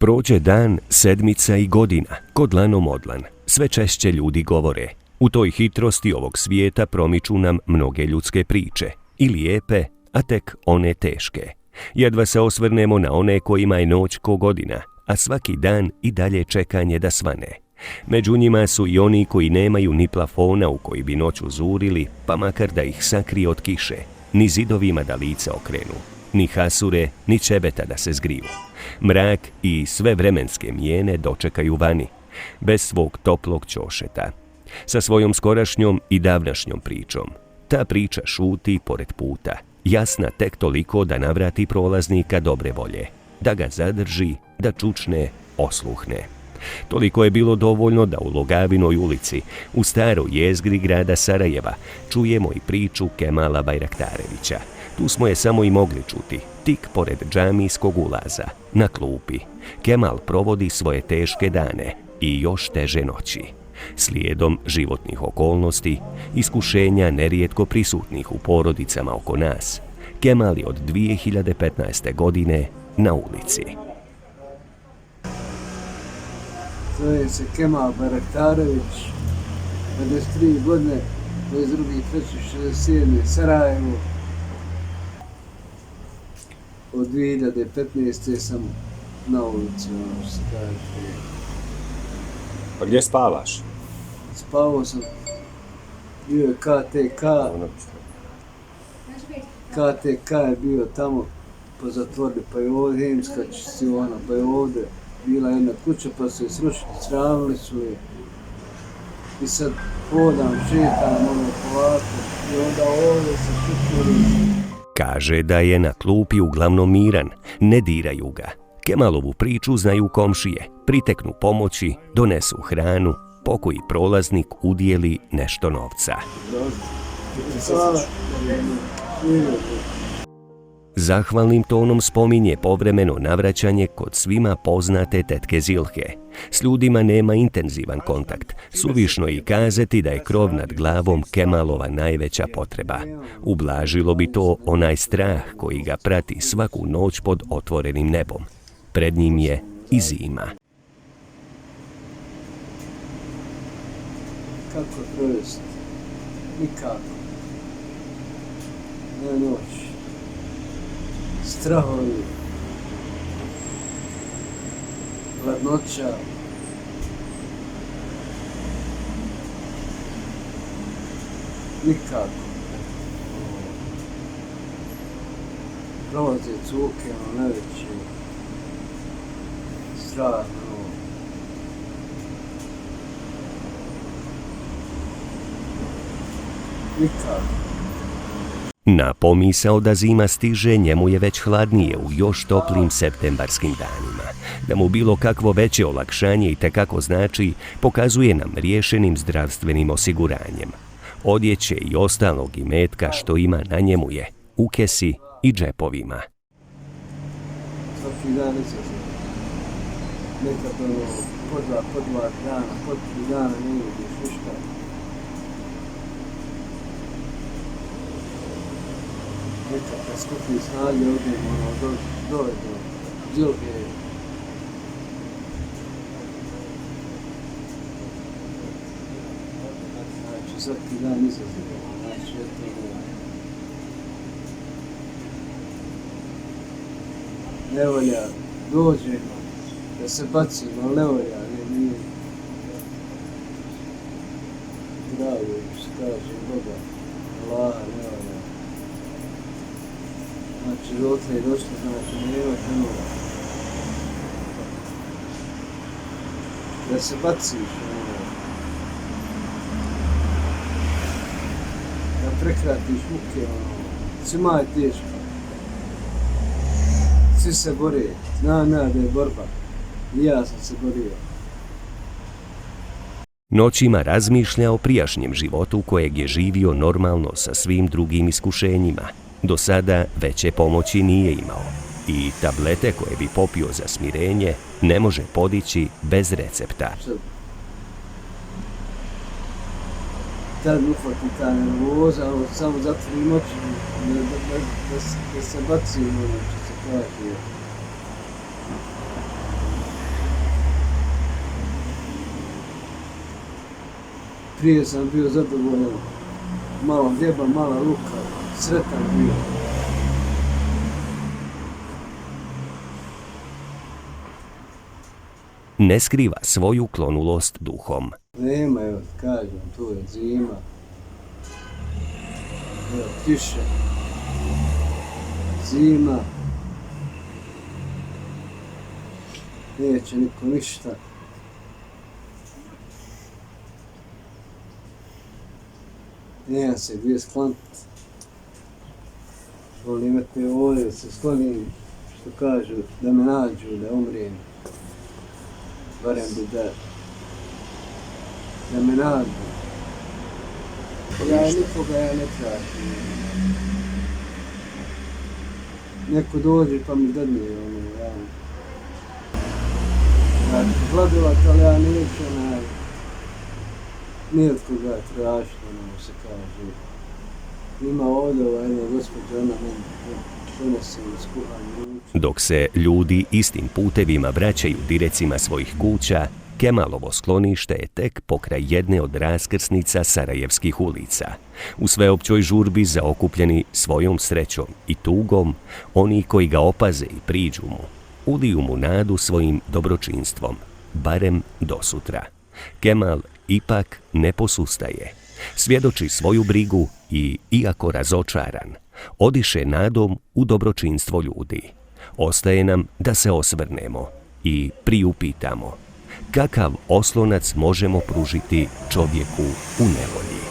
Prođe dan, sedmica i godina, ko dlanom odlan. Sve češće ljudi govore. U toj hitrosti ovog svijeta promiču nam mnoge ljudske priče. I lijepe, a tek one teške. Jedva se osvrnemo na one kojima je noć ko godina, a svaki dan i dalje čekanje da svane. Među njima su i oni koji nemaju ni plafona u koji bi noć uzurili, pa makar da ih sakrije od kiše, ni zidovima da lice okrenu, ni hasure, ni čebeta da se zgriju. Mrak i sve vremenske mijene dočekaju vani, bez svog toplog ćošeta, sa svojom skorašnjom i davnašnjom pričom. Ta priča šuti pored puta, jasna tek toliko da navrati prolaznika dobre volje, da ga zadrži, da čučne, osluhne. Toliko je bilo dovoljno da u Logavinoj ulici, u staroj jezgri grada Sarajeva, čujemo i priču Kemala Bajraktarevića. Tu smo je samo i mogli čuti, tik pored džamijskog ulaza, na klupi. Kemal provodi svoje teške dane i još teže noći. Slijedom životnih okolnosti, iskušenja nerijetko prisutnih u porodicama oko nas, Kemal je od 2015. godine na ulici. Zove se Kemal Bajraktarević, 53 godine, 22.3.67. Sarajevo. Od 2015. sam na ulici, ono što se kaže. Pa gdje spavaš? Spavao sam, bio je KTK. KTK je bio tamo po zatvorni, pa je ovdje Hemska čistiona, pa je ovdje bila jedna kuća, pa su je srušili, sravili su je. I sad hodam, šetam, ono polako, i onda ovdje se šutili. Kaže da je na klupi uglavnom miran, ne diraju ga. Kemalovu priču znaju komšije, priteknu pomoći, donesu hranu, pokoji prolaznik udijeli nešto novca. Zahvalnim tonom spominje povremeno navraćanje kod svima poznate tetke Zilhe. S ljudima nema intenzivan kontakt, suvišno i kazati da je krov nad glavom Kemalova najveća potreba. Ublažilo bi to onaj strah koji ga prati svaku noć pod otvorenim nebom. Pred njim je i zima. Kako provesti? Nikako. Ne noć. Strahovi. Hladnoća. Nikako. Prolaze cuke, ono najveće. Strah, nikako. Na pomisao da zima stiže, njemu je već hladnije u još toplim septembarskim danima. Da mu bilo kakvo veće olakšanje i tekako znači, pokazuje nam riješenim zdravstvenim osiguranjem. Odjeće i ostalog imetka što ima na njemu je u kesi i džepovima. Svaki dan izazove. Nekad po dva dana, po 3 dana ne vidiš ništa. Nekad kad skupi snage odemo dole do Zilhe. Znači svaki dan izazove. Znači ne volja, dođemo, da se bacimo, ne volja, nije zdravlje, što kaže Boga, Allaha, ne volja. Znači, dotle je došlo, znači, nema pomoga. Da se baciš, da prekratiš muke, svima je teško. Svi se bore, znam da je borba. I ja sam se borio. Noćima razmišlja o prijašnjem životu kojeg je živio normalno sa svim drugim iskušenjima. Do sada veće pomoći nije imao. I tablete koje bi popio za smirenje ne može podići bez recepta. Tad mi uhvati ta nervoza, samo zatvorim oči da se bacim, što se kaže. Prije sam bio zadovoljan, malo hljeba, mala luka, sretan bio. Ne skriva svoju klonulost duhom. Nema, evo, kažem, tu je zima. Evo, kiše. Zima. Neće niko ništa. Nemam se gdje skloniti. Volim imati ovdje, da se sklonim, što kažu, da me nađu, da umrijem. Barem bi da me nađu. Ja nikoga ne tražim. Neko dođe pa mi dadne, ja ću gladovat, ali ja neću ni od koga tražiti, se kaže. Ima ovdje jedna gospođa, ona meni donese iskuhanu ruču. Dok se ljudi istim putevima vraćaju direcima svojih kuća, Kemalovo sklonište je tek pokraj jedne od raskrsnica sarajevskih ulica. U sveopćoj žurbi zaokupljeni svojom srećom i tugom, oni koji ga opaze i priđu mu, uliju mu nadu svojim dobročinstvom, barem do sutra. Kemal ipak ne posustaje. Svjedoči svoju brigu i, iako razočaran, odiše nadom u dobročinstvo ljudi. Ostaje nam da se osvrnemo i priupitamo kakav oslonac možemo pružiti čovjeku u nevolji.